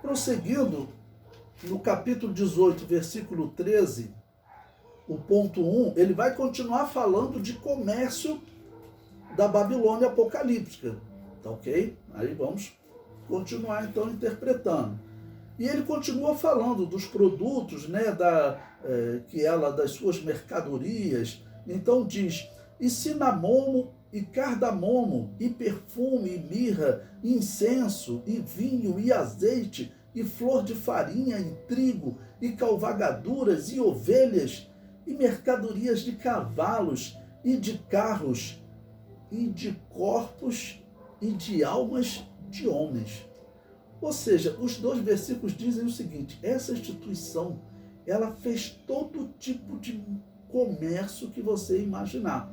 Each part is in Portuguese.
Prosseguindo, no capítulo 18, versículo 13, o ponto 1, ele vai continuar falando de comércio da Babilônia apocalíptica. Tá ok? Aí vamos continuar então interpretando. E ele continua falando dos produtos, né, das suas mercadorias. Então diz: e cinamomo, e cardamomo, e perfume, e mirra, e incenso, e vinho, e azeite, e flor de farinha, e trigo, e calvagaduras, e ovelhas, e mercadorias de cavalos, e de carros, e de corpos, e de almas de homens. Ou seja, os dois versículos dizem o seguinte: essa instituição, ela fez todo tipo de comércio que você imaginar,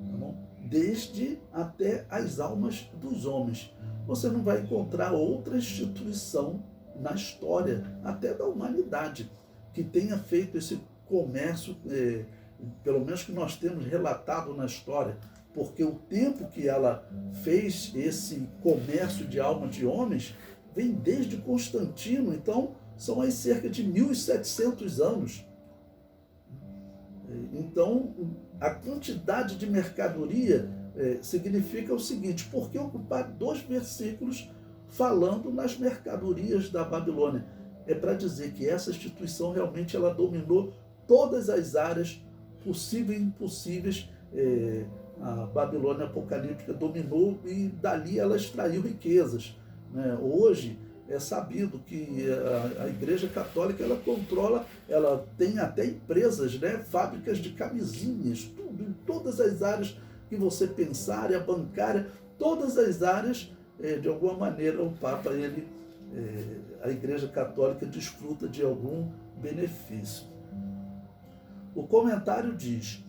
tá bom? Desde até as almas dos homens. Você não vai encontrar outra instituição na história, até da humanidade, que tenha feito esse comércio, pelo menos que nós temos relatado na história, porque o tempo que ela fez esse comércio de alma de homens vem desde Constantino, então são aí cerca de 1700 anos. Então, a quantidade de mercadoria significa o seguinte: por que ocupar 2 versículos falando nas mercadorias da Babilônia? É para dizer que essa instituição realmente ela dominou todas as áreas possíveis e impossíveis. A Babilônia apocalíptica dominou e dali ela extraiu riquezas, né? Hoje é sabido que a Igreja Católica ela controla, ela tem até empresas, né? Fábricas de camisinhas, tudo, em todas as áreas que você pensar, a bancária, todas as áreas, de alguma maneira o Papa, a Igreja Católica desfruta de algum benefício. O comentário diz: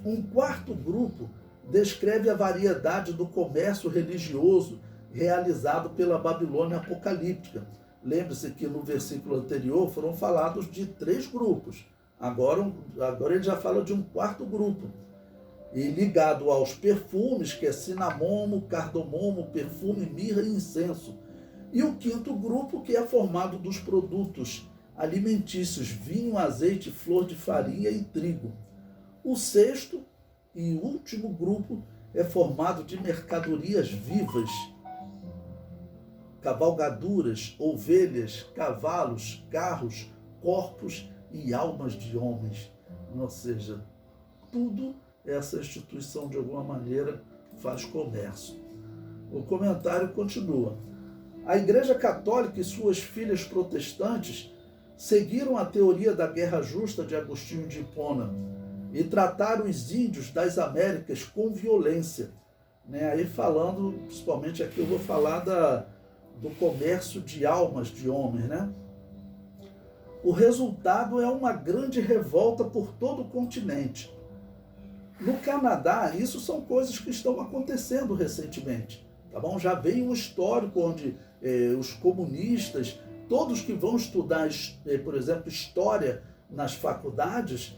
um quarto grupo descreve a variedade do comércio religioso realizado pela Babilônia apocalíptica. Lembre-se que no versículo anterior foram falados de 3 grupos. Agora ele já fala de um quarto grupo. E ligado aos perfumes, que é cinamomo, cardamomo, perfume, mirra e incenso. E o quinto grupo, que é formado dos produtos alimentícios, vinho, azeite, flor de farinha e trigo. O sexto e último grupo é formado de mercadorias vivas, cavalgaduras, ovelhas, cavalos, carros, corpos e almas de homens. Ou seja, tudo essa instituição de alguma maneira faz comércio. O comentário continua: a Igreja Católica e suas filhas protestantes seguiram a teoria da guerra justa de Agostinho de Hipona e trataram os índios das Américas com violência, né? Aí falando, principalmente aqui eu vou falar do comércio de almas de homens, né? O resultado é uma grande revolta por todo o continente. No Canadá, isso são coisas que estão acontecendo recentemente, tá bom? Já vem um histórico onde os comunistas, todos que vão estudar, por exemplo, história nas faculdades,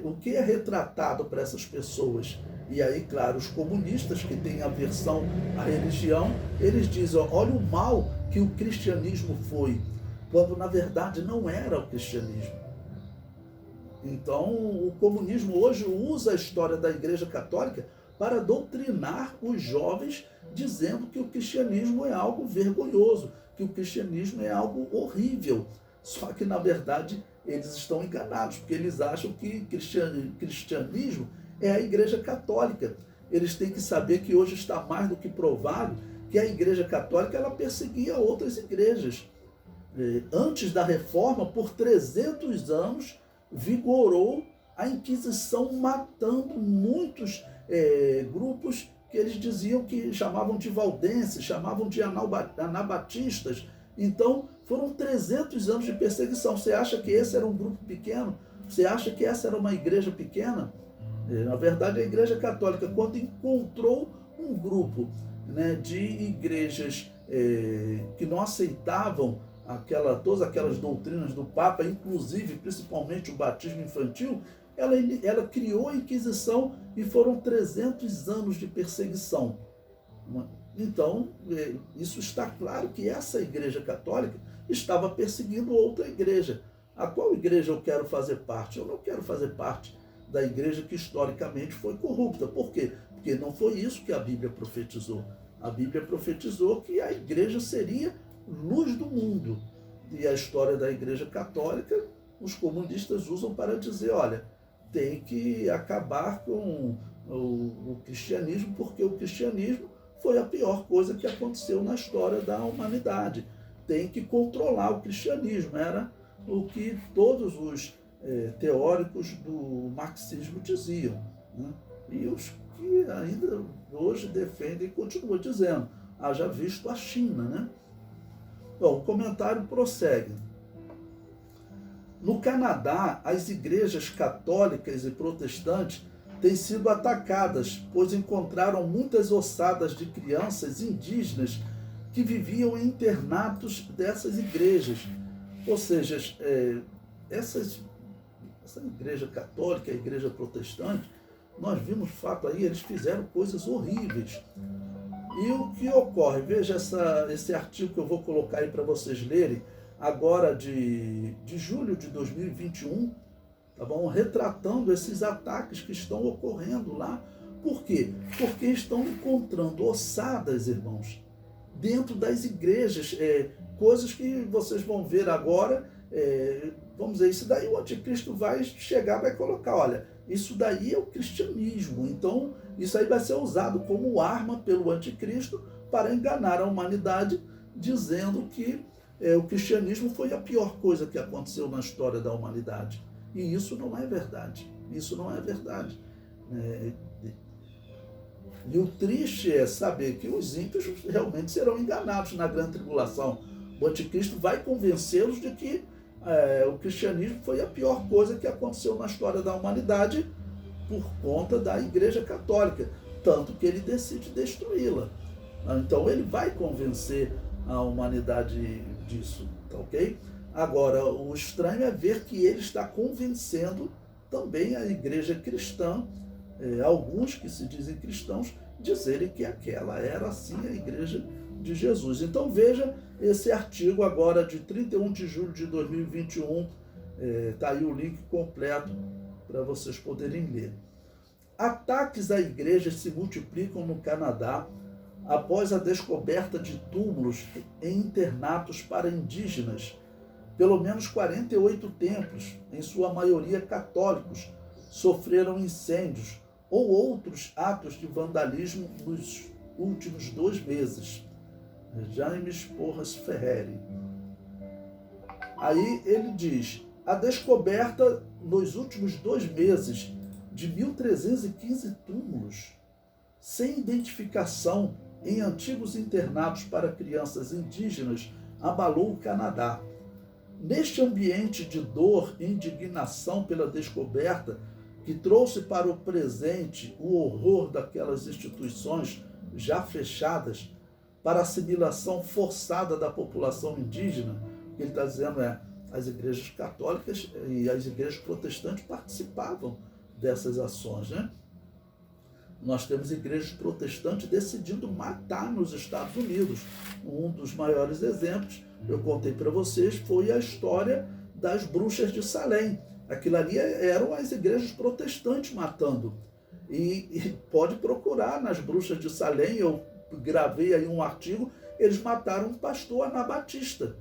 o que é retratado para essas pessoas? E aí, claro, os comunistas que têm aversão à religião, eles dizem: olha o mal que o cristianismo foi, quando na verdade não era o cristianismo. Então, o comunismo hoje usa a história da Igreja Católica para doutrinar os jovens, dizendo que o cristianismo é algo vergonhoso, que o cristianismo é algo horrível. Só que, na verdade, eles estão enganados, porque eles acham que cristianismo é a Igreja Católica. Eles têm que saber que hoje está mais do que provado que a Igreja Católica ela perseguia outras igrejas. Antes da Reforma, por 300 anos, vigorou a Inquisição, matando muitos grupos que eles diziam que chamavam de valdenses, chamavam de anabatistas. Então, foram 300 anos de perseguição. Você acha que esse era um grupo pequeno? Você acha que essa era uma igreja pequena? Na verdade, a Igreja Católica, quando encontrou um grupo, né, de igrejas que não aceitavam todas aquelas doutrinas do Papa, inclusive, principalmente o batismo infantil, ela criou a Inquisição e foram 300 anos de perseguição. Então, isso está claro que essa igreja católica estava perseguindo outra igreja. A qual igreja eu quero fazer parte? Eu não quero fazer parte da igreja que historicamente foi corrupta. Por quê? Porque não foi isso que a Bíblia profetizou. A Bíblia profetizou que a igreja seria luz do mundo. E a história da igreja católica, os comunistas usam para dizer, olha, tem que acabar com o cristianismo, porque o cristianismo foi a pior coisa que aconteceu na história da humanidade. Tem que controlar o cristianismo, era o que todos os teóricos do marxismo diziam, né? E os que ainda hoje defendem e continuam dizendo, haja visto a China, né? Bom, o comentário prossegue. No Canadá, as igrejas católicas e protestantes têm sido atacadas, pois encontraram muitas ossadas de crianças indígenas que viviam em internatos dessas igrejas. Ou seja, essa igreja católica, a igreja protestante, nós vimos fato aí, eles fizeram coisas horríveis. E o que ocorre? Veja esse artigo que eu vou colocar aí para vocês lerem, agora de julho de 2021, tá bom? Retratando esses ataques que estão ocorrendo lá. Por quê? Porque estão encontrando ossadas, irmãos, dentro das igrejas, coisas que vocês vão ver agora, vamos dizer, isso daí o anticristo vai chegar, vai colocar, olha, isso daí é o cristianismo, então isso aí vai ser usado como arma pelo anticristo para enganar a humanidade, dizendo que o cristianismo foi a pior coisa que aconteceu na história da humanidade. E isso não é verdade. Isso não é verdade. E o triste é saber que os ímpios realmente serão enganados na grande tribulação. O anticristo vai convencê-los de que o cristianismo foi a pior coisa que aconteceu na história da humanidade por conta da Igreja Católica, tanto que ele decide destruí-la. Então ele vai convencer a humanidade disso, tá ok? Agora, o estranho é ver que ele está convencendo também a igreja cristã, alguns que se dizem cristãos, dizerem que aquela era sim a igreja de Jesus. Então veja esse artigo agora de 31 de julho de 2021, está aí o link completo para vocês poderem ler. Ataques a igrejas se multiplicam no Canadá após a descoberta de túmulos em internatos para indígenas. Pelo menos 48 templos, em sua maioria católicos, sofreram incêndios ou outros atos de vandalismo nos últimos 2 meses. James Porras Ferreri. Aí ele diz, a descoberta nos últimos 2 meses de 1.315 túmulos sem identificação em antigos internatos para crianças indígenas abalou o Canadá. Neste ambiente de dor e indignação pela descoberta, que trouxe para o presente o horror daquelas instituições já fechadas para a assimilação forçada da população indígena, o que ele está dizendo as igrejas católicas e as igrejas protestantes participavam dessas ações, né? Nós temos igrejas protestantes decidindo matar nos Estados Unidos. Um dos maiores exemplos, eu contei para vocês, foi a história das bruxas de Salem. Aquilo ali eram as igrejas protestantes matando. E pode procurar nas bruxas de Salem, eu gravei aí um artigo, eles mataram um pastor anabatista.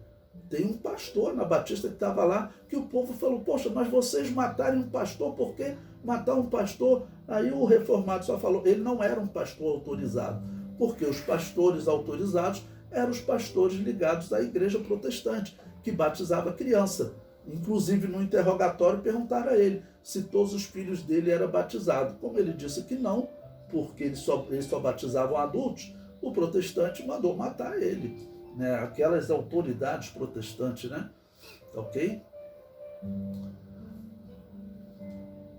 Tem um pastor anabatista que estava lá, que o povo falou, poxa, mas vocês matarem um pastor, por que matar um pastor? Aí o reformado só falou, ele não era um pastor autorizado, porque os pastores autorizados eram os pastores ligados à igreja protestante, que batizava criança. Inclusive no interrogatório perguntaram a ele se todos os filhos dele eram batizados. Como ele disse que não, porque eles só batizavam adultos, o protestante mandou matar ele, né? Aquelas autoridades protestantes, né? Ok?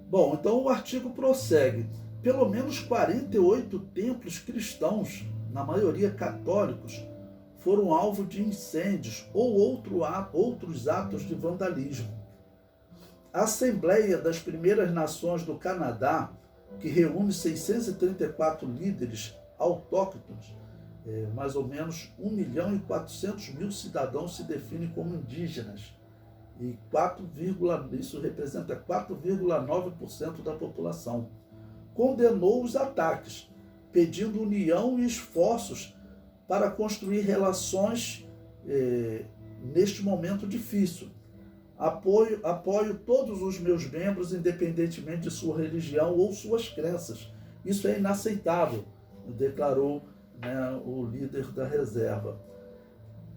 Bom, então o artigo prossegue. Pelo menos 48 templos cristãos, na maioria católicos, foram alvo de incêndios ou outros atos de vandalismo. A Assembleia das Primeiras Nações do Canadá, que reúne 634 líderes autóctones, mais ou menos 1.400.000 cidadãos se definem como indígenas. E isso representa 4,9% da população. Condenou os ataques, pedindo união e esforços para construir relações neste momento difícil. Apoio todos os meus membros, independentemente de sua religião ou suas crenças. Isso é inaceitável, declarou, né, o líder da reserva.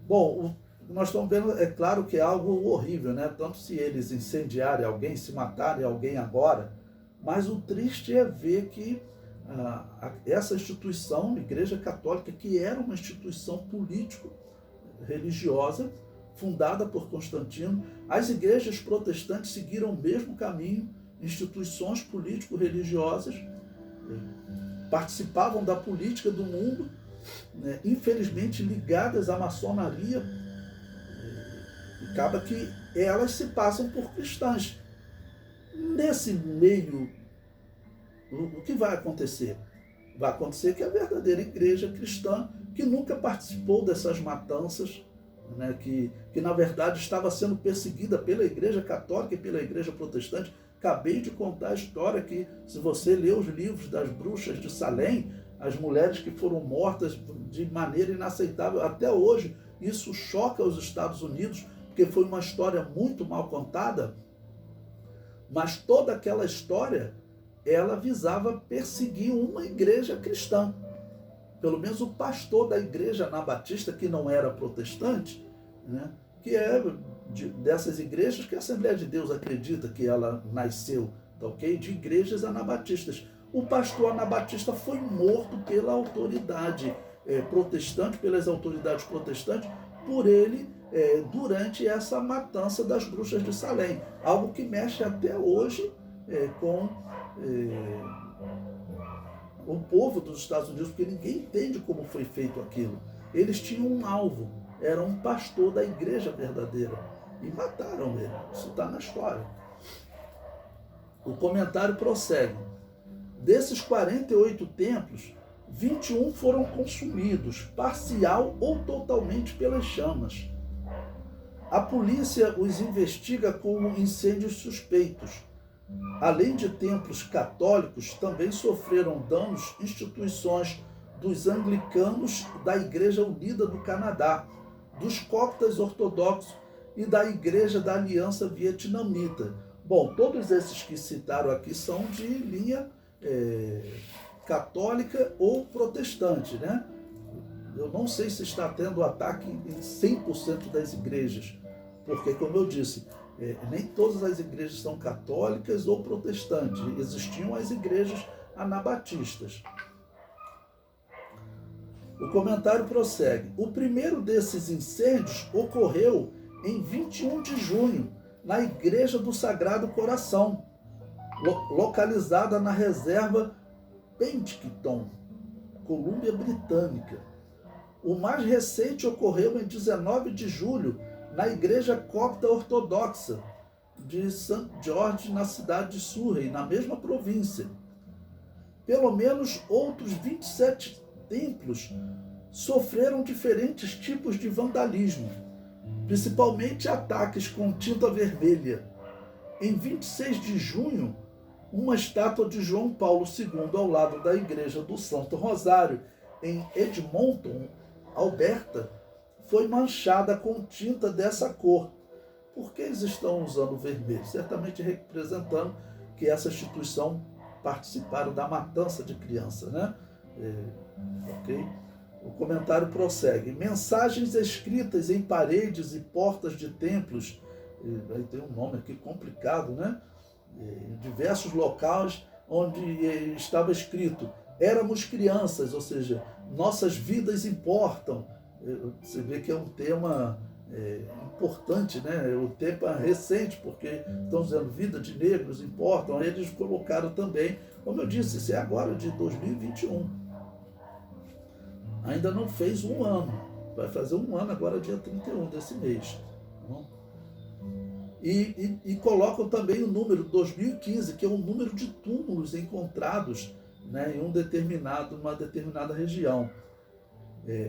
Bom, nós estamos vendo, é claro que é algo horrível, né? Tanto se eles incendiarem alguém, se matarem alguém agora, mas o triste é ver que essa instituição, a Igreja Católica, que era uma instituição político-religiosa, fundada por Constantino, as igrejas protestantes seguiram o mesmo caminho, instituições político-religiosas, participavam da política do mundo, né, infelizmente ligadas à maçonaria, acaba que elas se passam por cristãs. Nesse meio, o que vai acontecer? Vai acontecer que a verdadeira igreja cristã, que nunca participou dessas matanças, né, que na verdade estava sendo perseguida pela Igreja Católica e pela Igreja Protestante. Acabei de contar a história que, se você ler os livros das bruxas de Salem, as mulheres que foram mortas de maneira inaceitável, até hoje isso choca os Estados Unidos, porque foi uma história muito mal contada, mas toda aquela história, ela visava perseguir uma igreja cristã. Pelo menos o pastor da igreja anabatista, que não era protestante, né, que é dessas igrejas que a Assembleia de Deus acredita que ela nasceu, tá, ok? De igrejas anabatistas. O pastor anabatista foi morto pela autoridade protestante, pelas autoridades protestantes, por ele, durante essa matança das bruxas de Salem. Algo que mexe até hoje com o povo dos Estados Unidos, porque ninguém entende como foi feito aquilo. Eles tinham um alvo, era um pastor da igreja verdadeira, e mataram ele. Isso está na história. O comentário prossegue. Desses 48 templos, 21 foram consumidos, parcial ou totalmente pelas chamas. A polícia os investiga como incêndios suspeitos. Além de templos católicos, também sofreram danos instituições dos anglicanos da Igreja Unida do Canadá, dos coptas ortodoxos e da Igreja da Aliança Vietnamita. Bom, todos esses que citaram aqui são de linha católica ou protestante, né? Eu não sei se está tendo ataque em 100% das igrejas, porque, como eu disse, nem todas as igrejas são católicas ou protestantes. Existiam as igrejas anabatistas. O comentário prossegue. O primeiro desses incêndios ocorreu em 21 de junho, na Igreja do Sagrado Coração, localizada na reserva Penticton, Colômbia Britânica. O mais recente ocorreu em 19 de julho, na Igreja Copta Ortodoxa de St. George, na cidade de Surrey, na mesma província. Pelo menos outros 27 templos sofreram diferentes tipos de vandalismo, principalmente ataques com tinta vermelha. Em 26 de junho, uma estátua de João Paulo II ao lado da Igreja do Santo Rosário, em Edmonton, Alberta, foi manchada com tinta dessa cor. Por que eles estão usando vermelho? Certamente representando que essa instituição participaram da matança de criança, né? Ok? O comentário prossegue. Mensagens escritas em paredes e portas de templos, aí tem um nome aqui complicado, né? Em diversos locais onde estava escrito: éramos crianças, ou seja, nossas vidas importam. Você vê que é um tema importante, né? O tema recente, porque estão dizendo vida de negros importam. Aí eles colocaram também, como eu disse, isso é agora de 2021. Ainda não fez um ano. Vai fazer um ano agora, dia 31 desse mês. E colocam também o número 2015, que é o número de túmulos encontrados, né, em uma determinada região.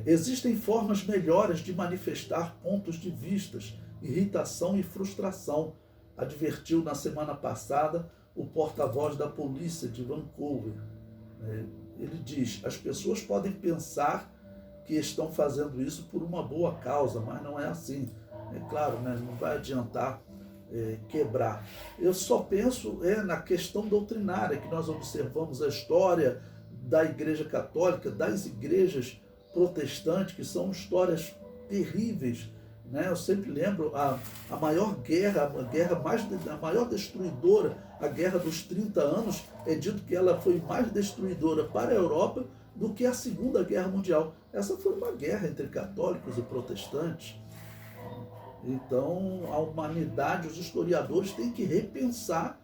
Existem formas melhores de manifestar pontos de vistas, irritação e frustração, advertiu na semana passada o porta-voz da polícia de Vancouver. Ele diz: as pessoas podem pensar que estão fazendo isso por uma boa causa, mas não é assim. É claro, né? Não vai adiantar quebrar. Eu só penso na questão doutrinária, que nós observamos a história da Igreja Católica, das igrejas protestantes, que são histórias terríveis. Né? Eu sempre lembro a maior guerra, a maior destruidora, a Guerra dos 30 anos, é dito que ela foi mais destruidora para a Europa do que a Segunda Guerra Mundial. Essa foi uma guerra entre católicos e protestantes. Então, a humanidade, os historiadores têm que repensar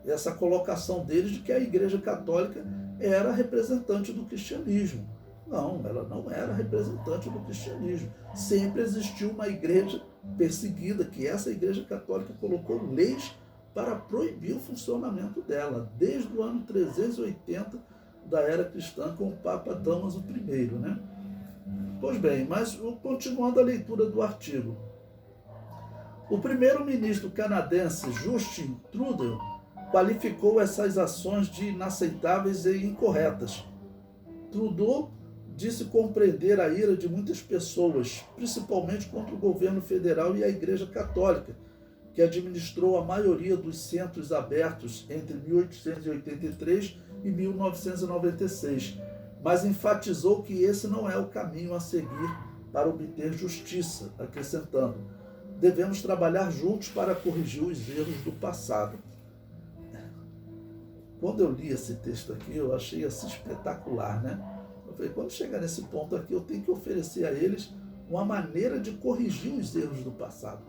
essa colocação deles de que a Igreja Católica era representante do cristianismo. Não, ela não era representante do cristianismo. Sempre existiu uma igreja perseguida, que essa Igreja Católica colocou leis para proibir o funcionamento dela, desde o ano 380 da era cristã, com o Papa Damaso I, né? Pois bem, mas continuando a leitura do artigo. O primeiro-ministro canadense Justin Trudeau qualificou essas ações de inaceitáveis e incorretas. Trudeau disse compreender a ira de muitas pessoas, principalmente contra o governo federal e a Igreja Católica, que administrou a maioria dos centros abertos entre 1883 e 1996, mas enfatizou que esse não é o caminho a seguir para obter justiça, acrescentando: devemos trabalhar juntos para corrigir os erros do passado. Quando eu li esse texto aqui, eu achei assim espetacular, né? Eu falei, quando chegar nesse ponto aqui, eu tenho que oferecer a eles uma maneira de corrigir os erros do passado.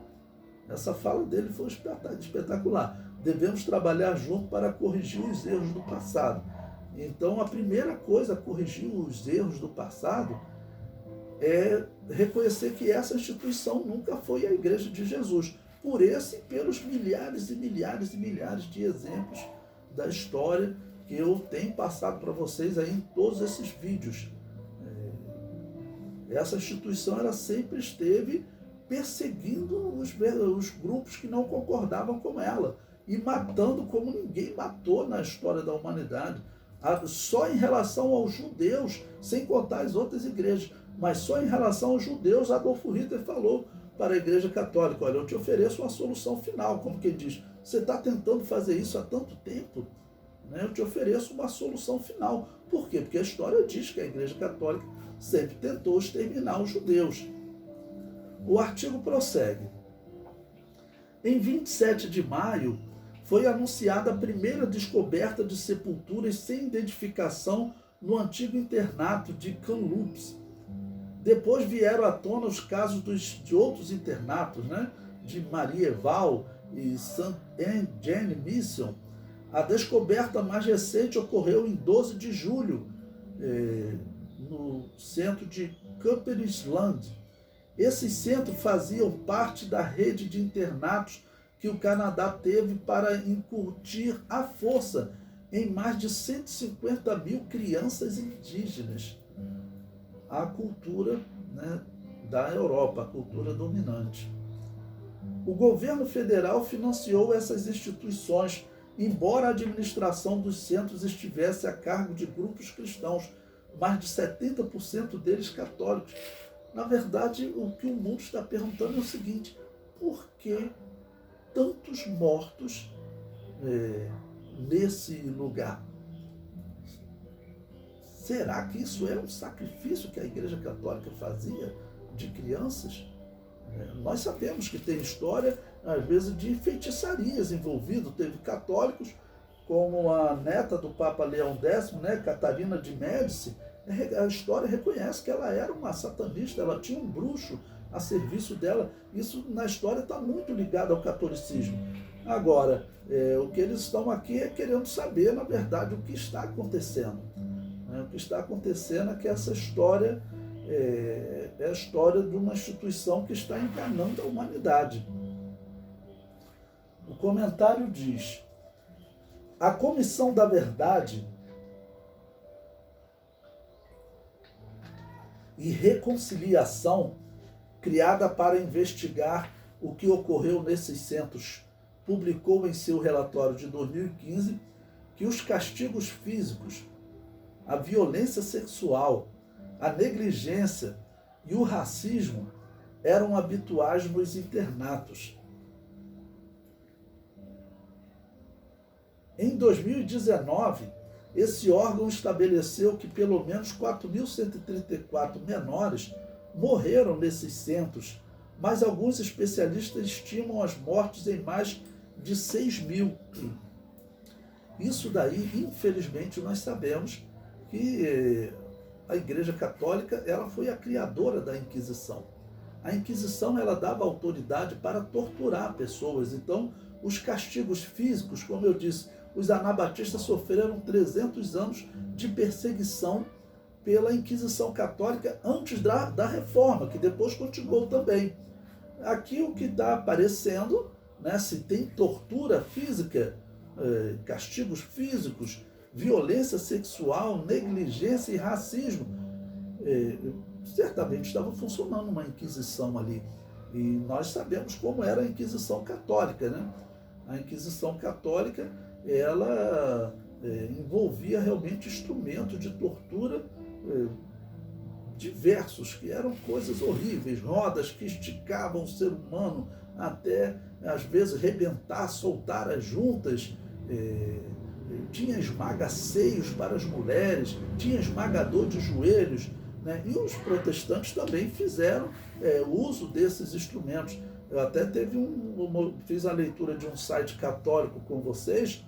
Essa fala dele foi espetacular. Devemos trabalhar junto para corrigir os erros do passado. Então, a primeira coisa a corrigir os erros do passado é reconhecer que essa instituição nunca foi a Igreja de Jesus. Por esse e pelos milhares e milhares e milhares de exemplos da história que eu tenho passado para vocês aí em todos esses vídeos. Essa instituição ela sempre esteve perseguindo os grupos que não concordavam com ela e matando como ninguém matou na história da humanidade. Só em relação aos judeus, sem contar as outras igrejas, mas só em relação aos judeus, Adolfo Hitler falou para a Igreja Católica: olha, eu te ofereço uma solução final, como quem diz, você está tentando fazer isso há tanto tempo, né? Eu te ofereço uma solução final. Por quê? Porque a história diz que a Igreja Católica sempre tentou exterminar os judeus. O artigo prossegue. Em 27 de maio, foi anunciada a primeira descoberta de sepulturas sem identificação no antigo internato de Kamloops. Depois vieram à tona os casos de outros internatos, né? De Marieval e St. Anne Mission. A descoberta mais recente ocorreu em 12 de julho, no centro de Cumberland. Esses centros faziam parte da rede de internatos que o Canadá teve para incutir à força em mais de 150 mil crianças indígenas a cultura, né, da Europa, a cultura dominante. O governo federal financiou essas instituições, embora a administração dos centros estivesse a cargo de grupos cristãos, mais de 70% deles católicos. Na verdade, o que o mundo está perguntando é o seguinte: por que tantos mortos nesse lugar? Será que isso é um sacrifício que a Igreja Católica fazia de crianças? Nós sabemos que tem história, às vezes, de feitiçarias envolvidas. Teve católicos, como a neta do Papa Leão X, né, Catarina de Médici. A história reconhece que ela era uma satanista, ela tinha um bruxo a serviço dela. Isso na história está muito ligado ao catolicismo. Agora, o que eles estão aqui é querendo saber, na verdade, o que está acontecendo. O que está acontecendo é que essa história é a história de uma instituição que está enganando a humanidade. O comentário diz: a Comissão da Verdade e Reconciliação, criada para investigar o que ocorreu nesses centros, publicou em seu relatório de 2015 que os castigos físicos, a violência sexual, a negligência e o racismo eram habituais nos internatos. Em 2019, esse órgão estabeleceu que pelo menos 4.134 menores morreram nesses centros, mas alguns especialistas estimam as mortes em mais de 6.000. Isso daí, infelizmente, nós sabemos que a Igreja Católica ela foi a criadora da Inquisição. A Inquisição ela dava autoridade para torturar pessoas. Então, os castigos físicos, como eu disse, os anabatistas sofreram 300 anos de perseguição pela Inquisição Católica antes da Reforma, que depois continuou também. Aqui o que está aparecendo, né, se tem tortura física, castigos físicos, violência sexual, negligência e racismo, certamente estava funcionando uma Inquisição ali. E nós sabemos como era a Inquisição Católica, né? A Inquisição Católica, ela envolvia realmente instrumentos de tortura diversos, que eram coisas horríveis, rodas que esticavam o ser humano até, às vezes, rebentar, soltar as juntas, tinha esmaga-seios para as mulheres, tinha esmagador de joelhos, né? E os protestantes também fizeram uso desses instrumentos. Eu até fiz a leitura de um site católico com vocês,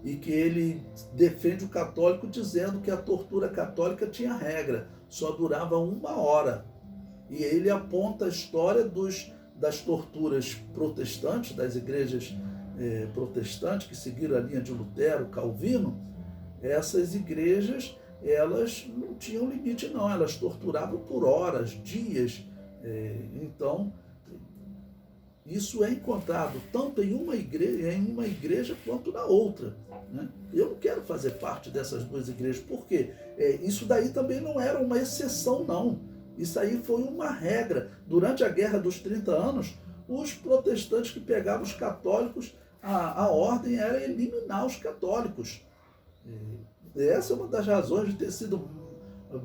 e que ele defende o católico dizendo que a tortura católica tinha regra, só durava 1 hora. E ele aponta a história das torturas protestantes, das igrejas protestantes que seguiram a linha de Lutero, Calvino. Essas igrejas, elas não tinham limite não, elas torturavam por horas, dias. Então, isso é encontrado tanto em uma igreja quanto na outra, né? Eu não quero fazer parte dessas duas igrejas, porque isso daí também não era uma exceção, não. Isso aí foi uma regra. Durante a Guerra dos 30 Anos, os protestantes que pegavam os católicos, a ordem era eliminar os católicos. Essa é uma das razões de ter sido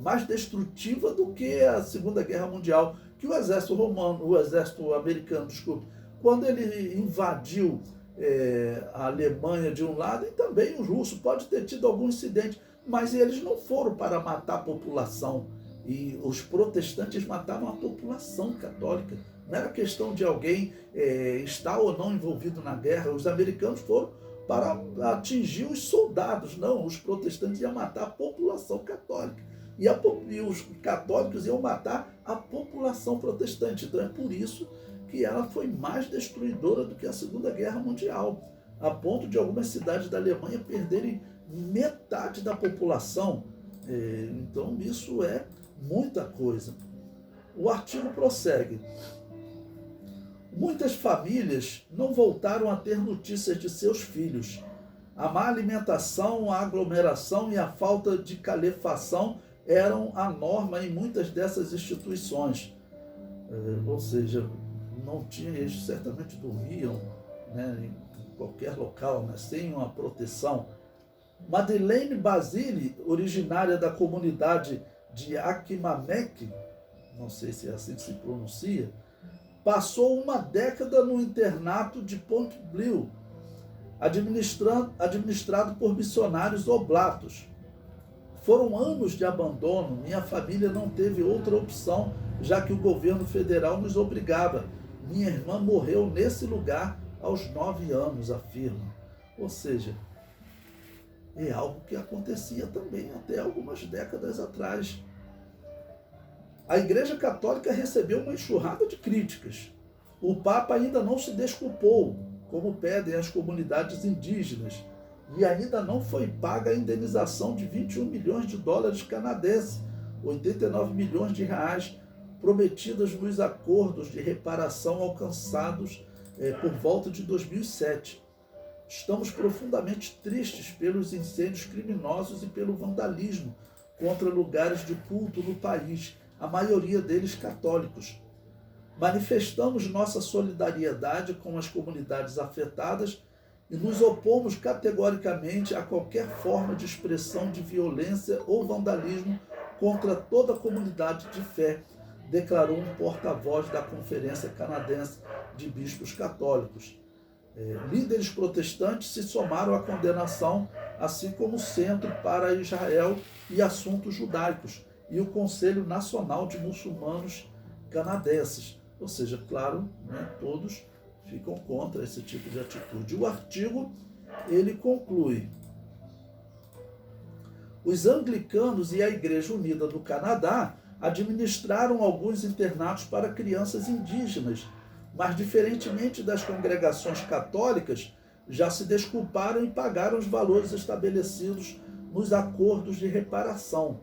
mais destrutiva do que a Segunda Guerra Mundial, que o exército americano, quando ele invadiu a Alemanha de um lado, e também os russos, pode ter tido algum incidente, mas eles não foram para matar a população. E os protestantes matavam a população católica. Não era questão de alguém estar ou não envolvido na guerra. Os americanos foram para atingir os soldados. Não, os protestantes iam matar a população católica. E os católicos iam matar a população protestante. Então é por isso que ela foi mais destruidora do que a Segunda Guerra Mundial, a ponto de algumas cidades da Alemanha perderem metade da população. Então isso é muita coisa. O artigo prossegue. Muitas famílias não voltaram a ter notícias de seus filhos. A má alimentação, a aglomeração e a falta de calefação eram a norma em muitas dessas instituições. Ou seja, não tinha, eles certamente dormiam, né, em qualquer local, né, sem uma proteção. Madeleine Basile, originária da comunidade de Akimamec, não sei se é assim que se pronuncia, passou 1 década no internato de Pont-Bleu, administrado por missionários oblatos. Foram anos de abandono, minha família não teve outra opção, já que o governo federal nos obrigava. Minha irmã morreu nesse lugar aos 9 anos, afirma. Ou seja, é algo que acontecia também até algumas décadas atrás. A Igreja Católica recebeu uma enxurrada de críticas. O Papa ainda não se desculpou, como pedem as comunidades indígenas, e ainda não foi paga a indenização de 21 milhões de dólares canadenses, 89 milhões de reais, prometidas nos acordos de reparação alcançados por volta de 2007. Estamos profundamente tristes pelos incêndios criminosos e pelo vandalismo contra lugares de culto no país, a maioria deles católicos. Manifestamos nossa solidariedade com as comunidades afetadas e nos opomos categoricamente a qualquer forma de expressão de violência ou vandalismo contra toda a comunidade de fé, declarou um porta-voz da Conferência Canadense de Bispos Católicos. Líderes protestantes se somaram à condenação, assim como o Centro para Israel e Assuntos Judaicos e o Conselho Nacional de Muçulmanos Canadenses. Ou seja, claro, né, todos ficam contra esse tipo de atitude. O artigo, ele conclui: os anglicanos e a Igreja Unida do Canadá administraram alguns internatos para crianças indígenas, mas, diferentemente das congregações católicas, já se desculparam e pagaram os valores estabelecidos nos acordos de reparação.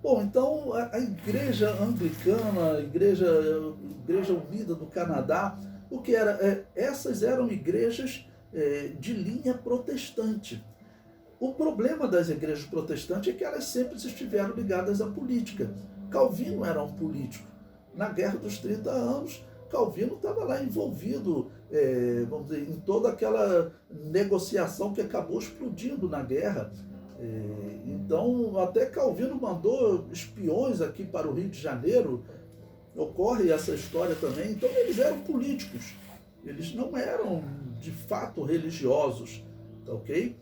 Bom, então a Igreja Anglicana, a Igreja Unida do Canadá, o que era? Essas eram igrejas de linha protestante. O problema das igrejas protestantes é que elas sempre estiveram ligadas à política. Calvino era um político. Na Guerra dos 30 Anos, Calvino estava lá envolvido, vamos dizer, em toda aquela negociação que acabou explodindo na guerra. Então, até Calvino mandou espiões aqui para o Rio de Janeiro. Ocorre essa história também. Então, eles eram políticos. Eles não eram, de fato, religiosos. Tá ok?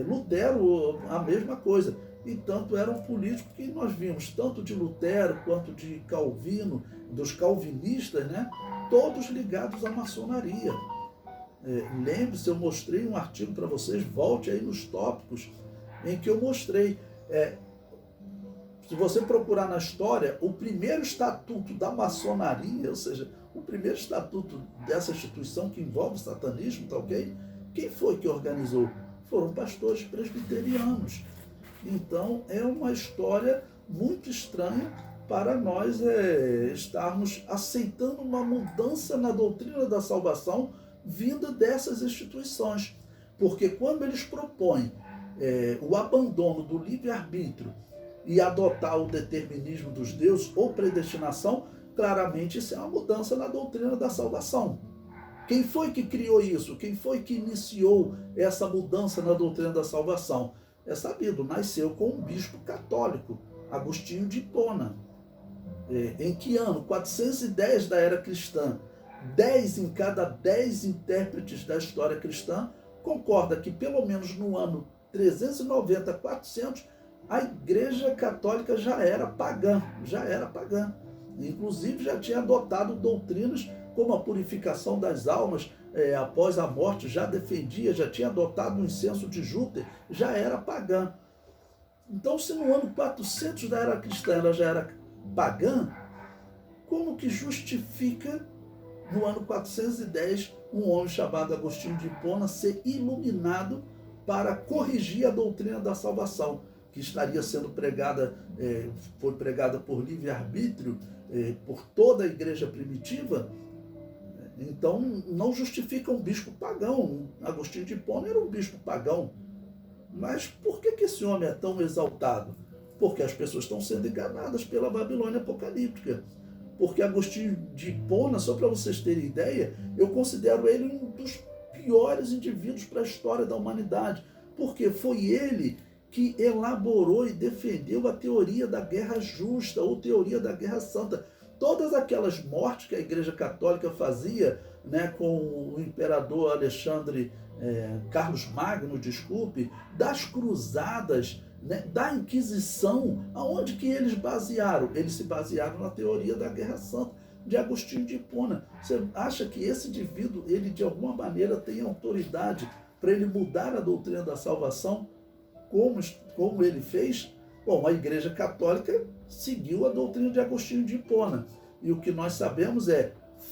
Lutero, a mesma coisa. E tanto eram políticos que nós vimos, tanto de Lutero quanto de Calvino, dos calvinistas, né? Todos ligados à maçonaria. Lembre-se, eu mostrei um artigo para vocês, volte aí nos tópicos, em que eu mostrei. Se você procurar na história, o primeiro estatuto da maçonaria, ou seja, o primeiro estatuto dessa instituição que envolve o satanismo, tá ok? Quem foi que organizou? Foram pastores presbiterianos. Então, é uma história muito estranha para nós estarmos aceitando uma mudança na doutrina da salvação vinda dessas instituições. Porque quando eles propõem o abandono do livre-arbítrio e adotar o determinismo dos deuses ou predestinação, claramente isso é uma mudança na doutrina da salvação. Quem foi que criou isso? Quem foi que iniciou essa mudança na doutrina da salvação? É sabido, nasceu com um bispo católico, Agostinho de Hipona. Em que ano? 410 da era cristã. 10 em cada 10 intérpretes da história cristã concorda que pelo menos no ano 390, 400, a Igreja Católica já era pagã. Inclusive já tinha adotado doutrinas como a purificação das almas após a morte, já tinha adotado o incenso de Júpiter, já era pagã. Então, se no ano 400 da era cristã ela já era pagã, como que justifica, no ano 410, um homem chamado Agostinho de Hipona ser iluminado para corrigir a doutrina da salvação, que estaria sendo pregada, foi pregada por livre-arbítrio, por toda a igreja primitiva? Então, não justifica um bispo pagão. Agostinho de Hipona era um bispo pagão. Mas por que esse homem é tão exaltado? Porque as pessoas estão sendo enganadas pela Babilônia apocalíptica. Porque Agostinho de Hipona, só para vocês terem ideia, eu considero ele um dos piores indivíduos para a história da humanidade. Porque foi ele que elaborou e defendeu a teoria da guerra justa ou teoria da guerra santa. Todas aquelas mortes que a Igreja Católica fazia, né, com o imperador Carlos Magno, das cruzadas, né, da Inquisição, aonde que eles basearam? Eles se basearam na teoria da Guerra Santa de Agostinho de Hipona. Você acha que esse indivíduo, ele de alguma maneira tem autoridade para ele mudar a doutrina da salvação, como ele fez? Bom, a Igreja Católica seguiu a doutrina de Agostinho de Hipona. E o que nós sabemos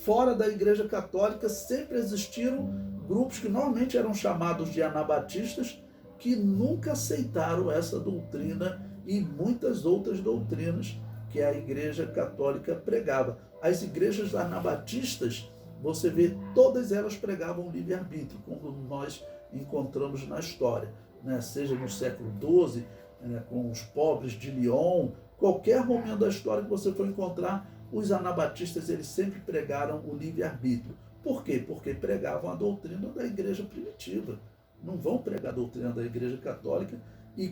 fora da Igreja Católica sempre existiram grupos que normalmente eram chamados de anabatistas, que nunca aceitaram essa doutrina e muitas outras doutrinas que a Igreja Católica pregava. As igrejas anabatistas, você vê, todas elas pregavam livre-arbítrio, como nós encontramos na história, né? Seja no século XII, né, com os pobres de Lyon, qualquer momento da história que você for encontrar, os anabatistas eles sempre pregaram o livre-arbítrio. Por quê? Porque pregavam a doutrina da igreja primitiva. Não vão pregar a doutrina da igreja católica e